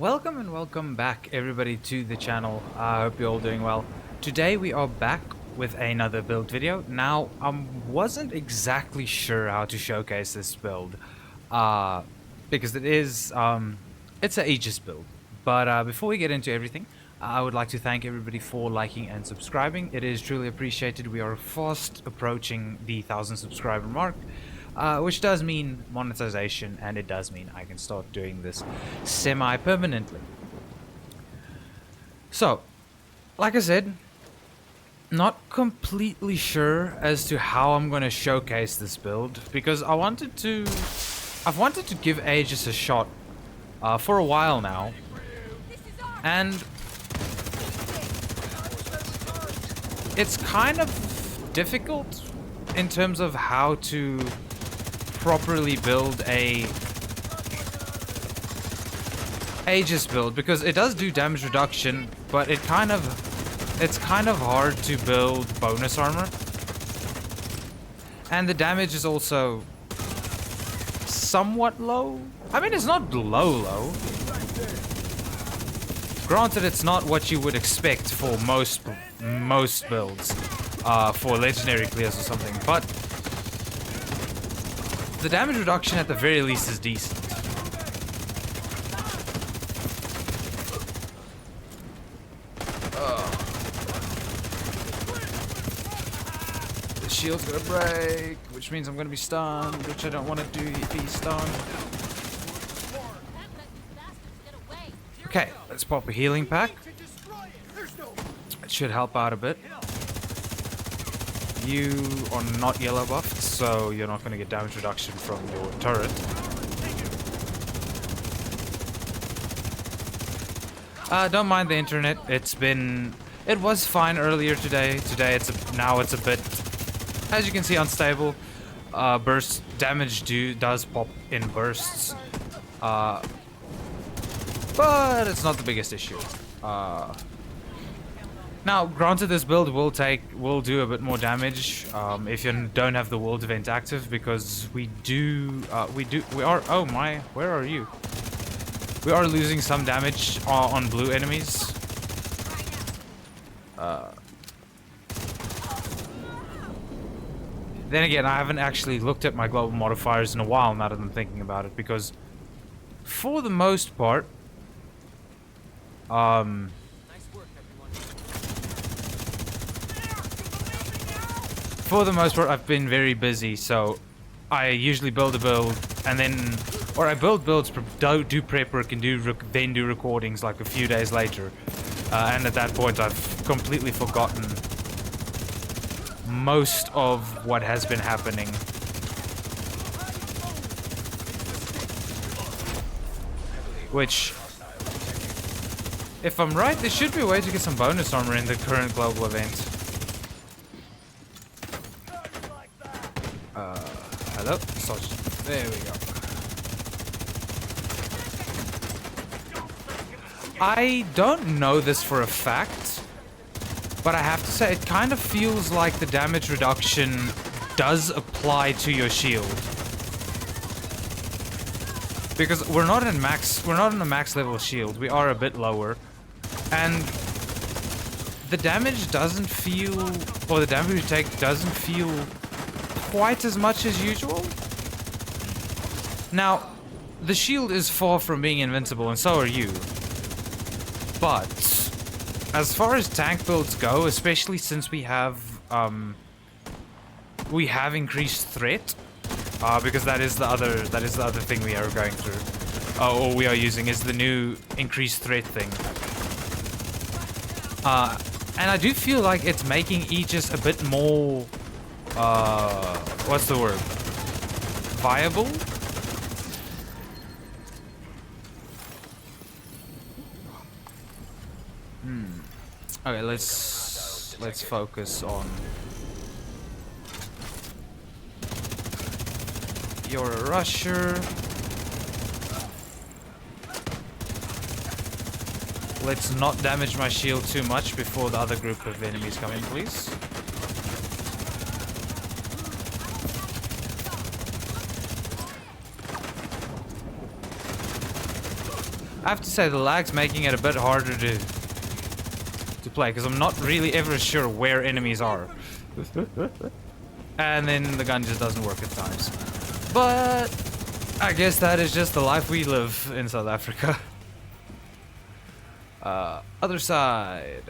Welcome and welcome back everybody to the channel. I hope you're all doing well. Today we are back with another build video. Now I wasn't exactly sure how to showcase this build because it's an Aegis build. But before we get into everything, I would like to thank everybody for liking and subscribing. It is truly appreciated. We are fast approaching the 1,000 subscriber mark. Which does mean monetization, and it does mean I can start doing this semi-permanently. So, like I said, not completely sure as to how I'm going to showcase this build, because I've wanted to give Aegis a shot for a while now, and it's kind of difficult in terms of how to properly build a Aegis build, because it does do damage reduction, but it's kind of hard to build bonus armor, and the damage is also somewhat low. I mean, it's not low. Granted, it's not what you would expect for most builds for legendary clears or something, but the damage reduction at the very least is decent. The shield's gonna break, which means I'm gonna be stunned, which I don't want to be stunned. Okay, let's pop a healing pack. It should help out a bit. You are not yellow buffed, so you're not going to get damage reduction from your turret. Don't mind the internet. It was fine earlier today. Now it's a bit, as you can see, unstable. Burst damage does pop in bursts, but it's not the biggest issue. Now, granted, this build will do a bit more damage if you don't have the world event active, because we are. Oh my, where are you? We are losing some damage on blue enemies. Then again, I haven't actually looked at my global modifiers in a while now that I'm thinking about it, because for the most part, I've been very busy, so I usually build a build, and then, or I build builds, do prep work, and then do recordings like a few days later, and at that point I've completely forgotten most of what has been happening. Which, if I'm right, there should be a way to get some bonus armor in the current global event. Hello? There we go. I don't know this for a fact, but I have to say it kind of feels like the damage reduction does apply to your shield. Because we're not in a max level shield, we are a bit lower. And the damage doesn't feel, or the damage we take doesn't feel quite as much as usual. Now, the shield is far from being invincible, and so are you. But as far as tank builds go, especially since we have increased threat, because that is the other thing we are going through, or we are using, is the new increased threat thing. And I do feel like it's making Aegis a bit more, what's the word? Viable? Okay, let's focus on you're a rusher. Let's not damage my shield too much before the other group of enemies come in, please. I have to say the lag's making it a bit harder to play, because I'm not really ever sure where enemies are. And then the gun just doesn't work at times. But I guess that is just the life we live in South Africa. Other side.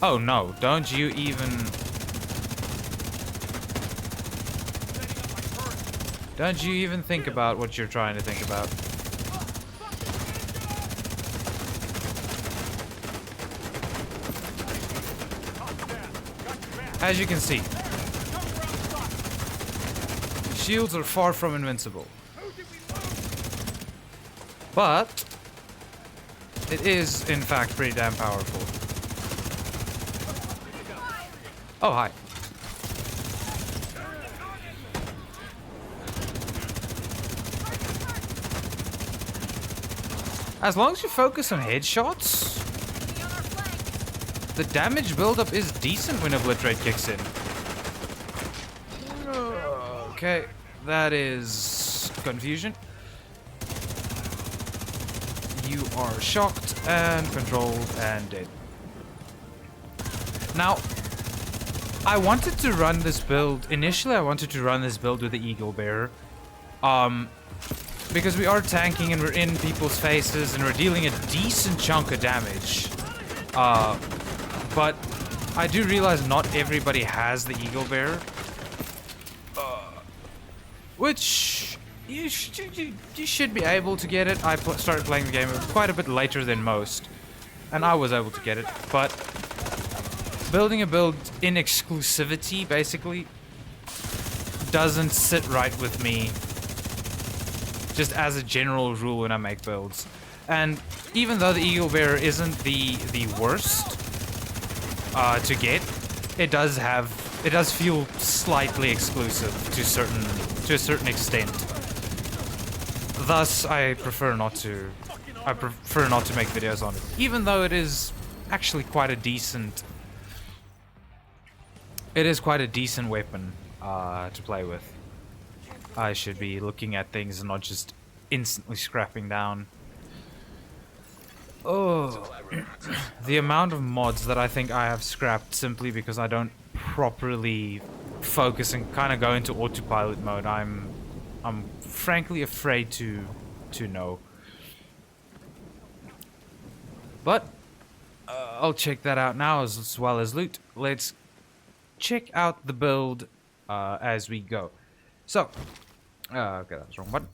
Oh no, don't you even... Don't you even think about what you're trying to think about. As you can see, shields are far from invincible. But it is, in fact, pretty damn powerful. Oh, hi. As long as you focus on headshots, the damage buildup is decent when Obliterate kicks in. Okay, that is confusion. You are shocked and controlled and dead. Now, I wanted to run this build. Initially, I wanted to run this build with the Eagle Bearer. Because we are tanking and we're in people's faces and we're dealing a decent chunk of damage. But I do realize not everybody has the Eagle Bearer. Which you should be able to get it. I started playing the game quite a bit later than most. And I was able to get it. But building a build in exclusivity, basically, doesn't sit right with me. Just as a general rule when I make builds. And even though the Eagle Bearer isn't the worst to get, it does feel slightly exclusive to a certain extent. Thus, I prefer not to make videos on it, even though it is actually quite a decent. It is quite a decent weapon to play with. I should be looking at things and not just instantly scrapping down. Oh, the amount of mods that I think I have scrapped simply because I don't properly focus and kind of go into autopilot mode. I'm frankly afraid to know. But I'll check that out now as well as loot. Let's check out the build as we go. So, okay, that's the wrong button.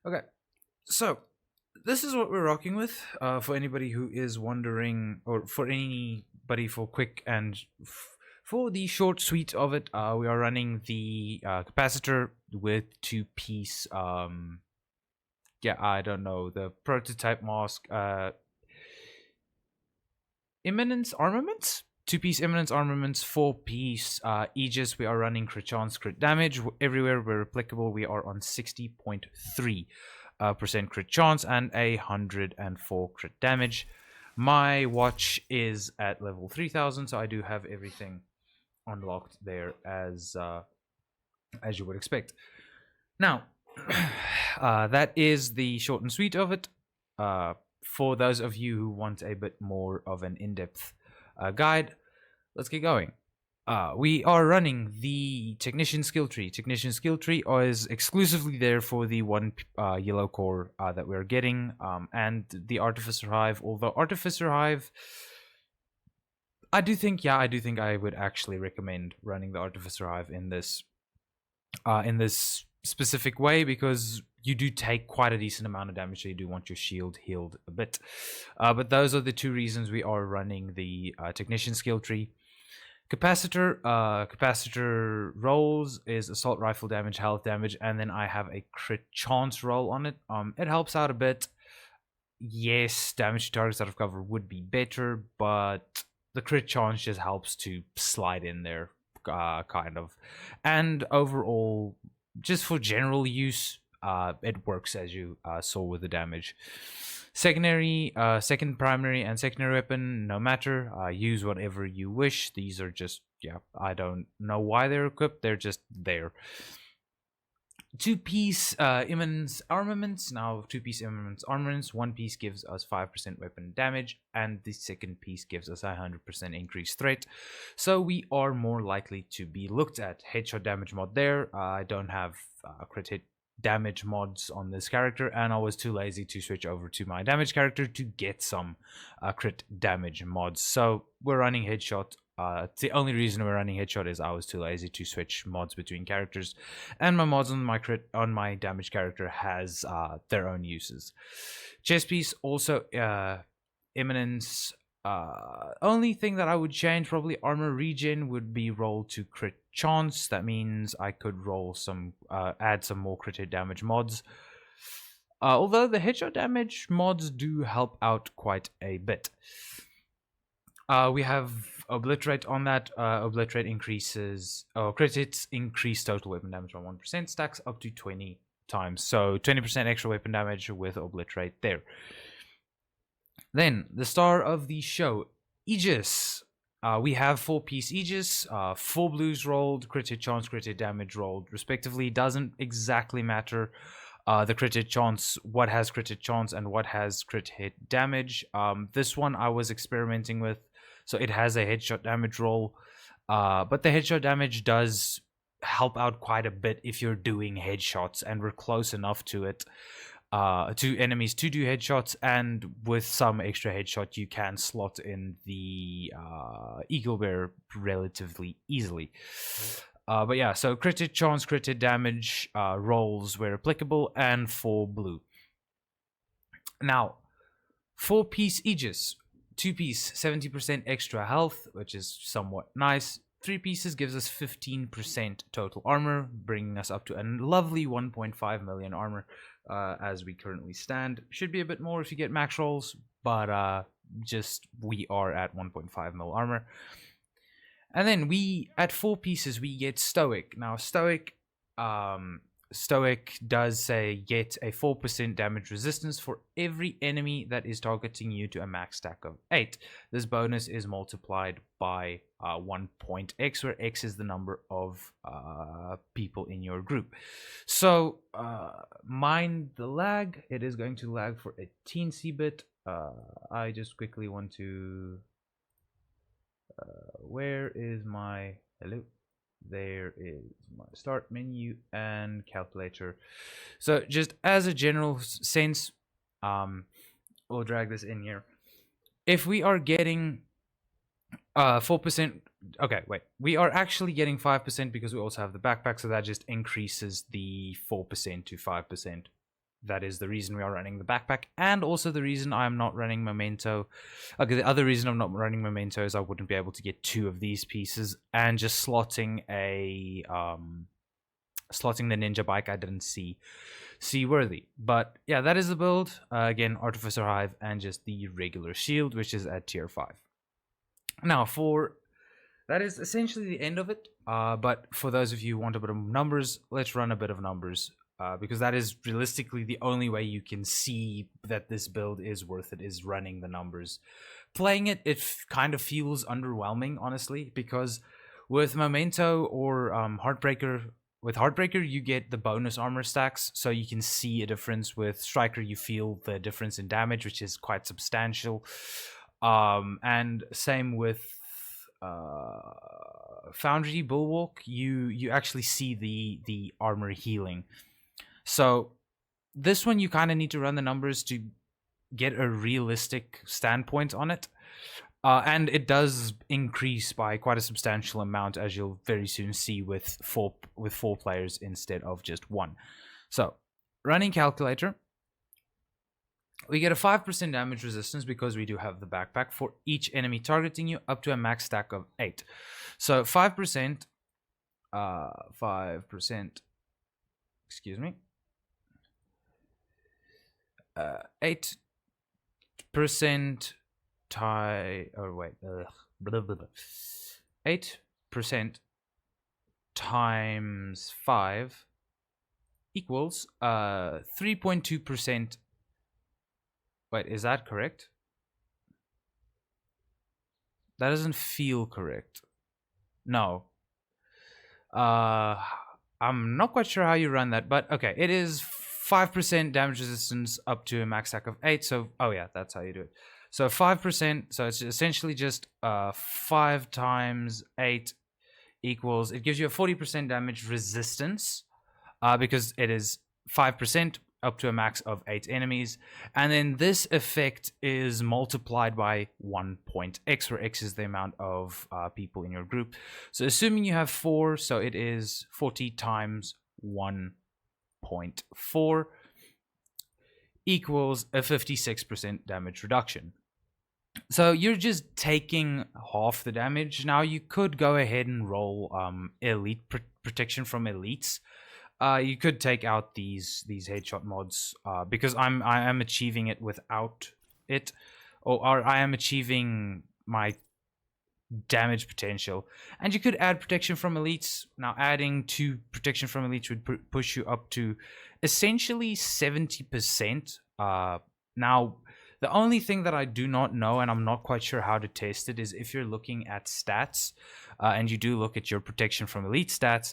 Okay, so this is what we're rocking with. For anybody who is wondering, or for anybody for quick and for the short suite of it, we are running the capacitor with two-piece. Yeah, I don't know, the prototype mask. Eminence armaments. Two-piece Eminence armaments, 4-piece Aegis. We are running crit chance, crit damage. Everywhere where applicable, we are on 60.3% crit chance and 104 crit damage. My watch is at level 3000, so I do have everything unlocked there as you would expect. Now, that is the short and sweet of it. For those of you who want a bit more of an in-depth guide, let's get going. We are running the Technician skill tree. Technician skill tree is exclusively there for the one yellow core that we're getting, and the Artificer Hive. Although Artificer Hive, I do think I would actually recommend running the Artificer Hive in this specific way, because you do take quite a decent amount of damage, so you do want your shield healed a bit. But those are the two reasons we are running the Technician skill tree. Capacitor rolls is assault rifle damage, health damage, and then I have a crit chance roll on it. It helps out a bit. Yes, damage to targets out of cover would be better, but the crit chance just helps to slide in there, kind of. And overall, just for general use, it works, as you saw with the damage. Second primary and secondary weapon, no matter. Use whatever you wish. These are just, yeah, I don't know why they're equipped. They're just there. Two-piece imminence armaments. Now, two-piece imminence armaments. One piece gives us 5% weapon damage, and the second piece gives us 100% increased threat. So we are more likely to be looked at. Headshot damage mod there. I don't have crit hit damage mods on this character, and I was too lazy to switch over to my damage character to get some crit damage mods. So we're running headshot. The only reason we're running headshot is I was too lazy to switch mods between characters, and my mods on my damage character has their own uses. Chest piece also imminence. Only thing that I would change, probably armor regen, would be roll to crit chance. That means I could roll some add some more crit damage mods. Although the headshot damage mods do help out quite a bit. We have obliterate on that. Obliterate increases, crit hits increase total weapon damage by 1%, stacks up to 20 times. So 20% extra weapon damage with obliterate there. Then the star of the show, Aegis. We have 4-piece Aegis, 4 blues rolled, crit hit chance, crit hit damage rolled, respectively. Doesn't exactly matter the crit hit chance, what has crit hit chance and what has crit hit damage. This one I was experimenting with, so it has a headshot damage roll, but the headshot damage does help out quite a bit if you're doing headshots, and we're close enough to it. To enemies to do headshots, and with some extra headshot you can slot in the eagle bear relatively easily. But yeah, so crit hit chance, crit hit damage rolls where applicable, and 4 blue. Now, 4-piece Aegis, 2-piece 70% extra health, which is somewhat nice. 3 pieces gives us 15% total armor, bringing us up to a lovely 1.5 million armor as we currently stand. Should be a bit more if you get max rolls, but just we are at 1.5 mil armor. And then we, at 4 pieces, we get Stoic. Now, Stoic does say get a 4% damage resistance for every enemy that is targeting you to a max stack of 8. This bonus is multiplied by 1.x, where x is the number of people in your group. So mind the lag. It is going to lag for a teensy bit. I just quickly want to... where is my... hello? There is my start menu and calculator. So just as a general sense, we'll drag this in here. If we are getting 4%, okay, wait, we are actually getting 5% because we also have the backpack, so that just increases the 4% to 5%. That is the reason we are running the backpack, and also the reason I'm not running memento. Okay, the other reason I'm not running memento is I wouldn't be able to get 2 of these pieces, and just slotting a slotting the ninja bike I didn't see worthy. But yeah, that is the build. Again, Artificer Hive and just the regular shield, which is at tier 5. Now, that is essentially the end of it. But for those of you who want a bit of numbers, let's run a bit of numbers. Because that is realistically the only way you can see that this build is worth it, is running the numbers. Playing it, it kind of feels underwhelming, honestly, because with Memento or Heartbreaker, with Heartbreaker you get the bonus armor stacks, so you can see a difference. With Striker you feel the difference in damage, which is quite substantial. And same with Foundry Bulwark, you actually see the armor healing. So this one you kind of need to run the numbers to get a realistic standpoint on it. And it does increase by quite a substantial amount, as you'll very soon see with four players instead of just 1. So running calculator, we get a 5% damage resistance because we do have the backpack for each enemy targeting you up to a max stack of 8. So 5%, 5%, excuse me, 8% or wait, 8% times 5 equals 3.2%. Wait, is that correct? That doesn't feel correct. No. I'm not quite sure how you run that, but okay, it is 5% damage resistance up to a max stack of 8. So, oh yeah, that's how you do it. So 5%, so it's essentially just 5 times 8 equals, it gives you a 40% damage resistance because it is 5% up to a max of 8 enemies. And then this effect is multiplied by 1 point x, where x is the amount of people in your group. So assuming you have 4, so it is 40 times 1.4 equals a 56% damage reduction. So you're just taking half the damage. Now you could go ahead and roll elite protection from elites. You could take out these headshot mods because I am achieving it without it, or I am achieving my damage potential. And you could add protection from elites. Now adding 2 protection from elites would push you up to essentially 70%. Now the only thing that I do not know, and I'm not quite sure how to test it, is if you're looking at stats and you do look at your protection from elite stats,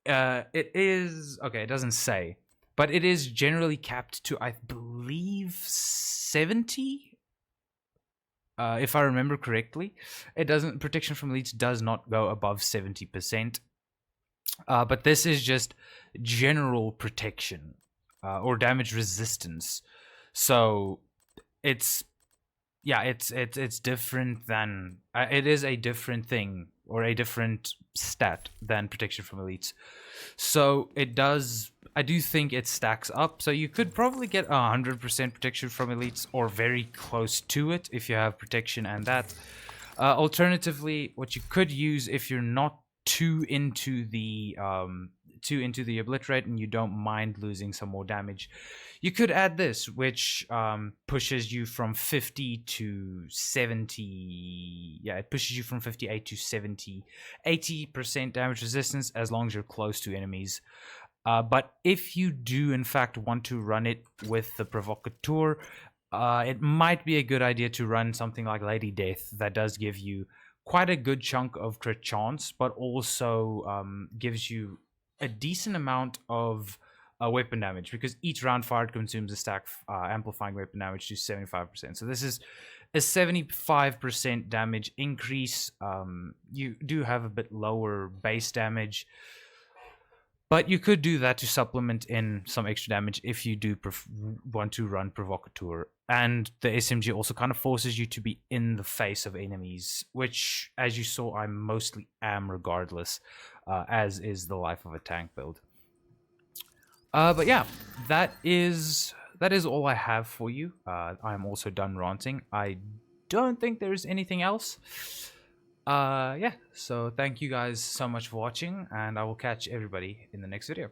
it is okay, it doesn't say, but it is generally capped to, I believe, 70, if I remember correctly. It doesn't, protection from elites does not go above 70%, but this is just general protection or damage resistance. So it's, yeah, it's different than it is a different thing, or a different stat than protection from elites. So it does, I do think it stacks up. So you could probably get 100% protection from elites, or very close to it, if you have protection and that. Alternatively, what you could use, if you're not too into the obliterate and you don't mind losing some more damage, you could add this, which pushes you from 50 to 70. Yeah, it pushes you from 58 to 70, 80% damage resistance as long as you're close to enemies. But if you do in fact want to run it with the provocateur, it might be a good idea to run something like Lady Death, that does give you quite a good chunk of crit chance, but also gives you a decent amount of weapon damage, because each round fired consumes a stack, amplifying weapon damage to 75%. So this is a 75% damage increase. You do have a bit lower base damage, but you could do that to supplement in some extra damage if you do want to run provocateur. And the SMG also kind of forces you to be in the face of enemies, which, as you saw, I mostly am regardless, as is the life of a tank build. But yeah, that is all I have for you. I'm also done ranting. I don't think there's anything else. Yeah, so thank you guys so much for watching, and I will catch everybody in the next video.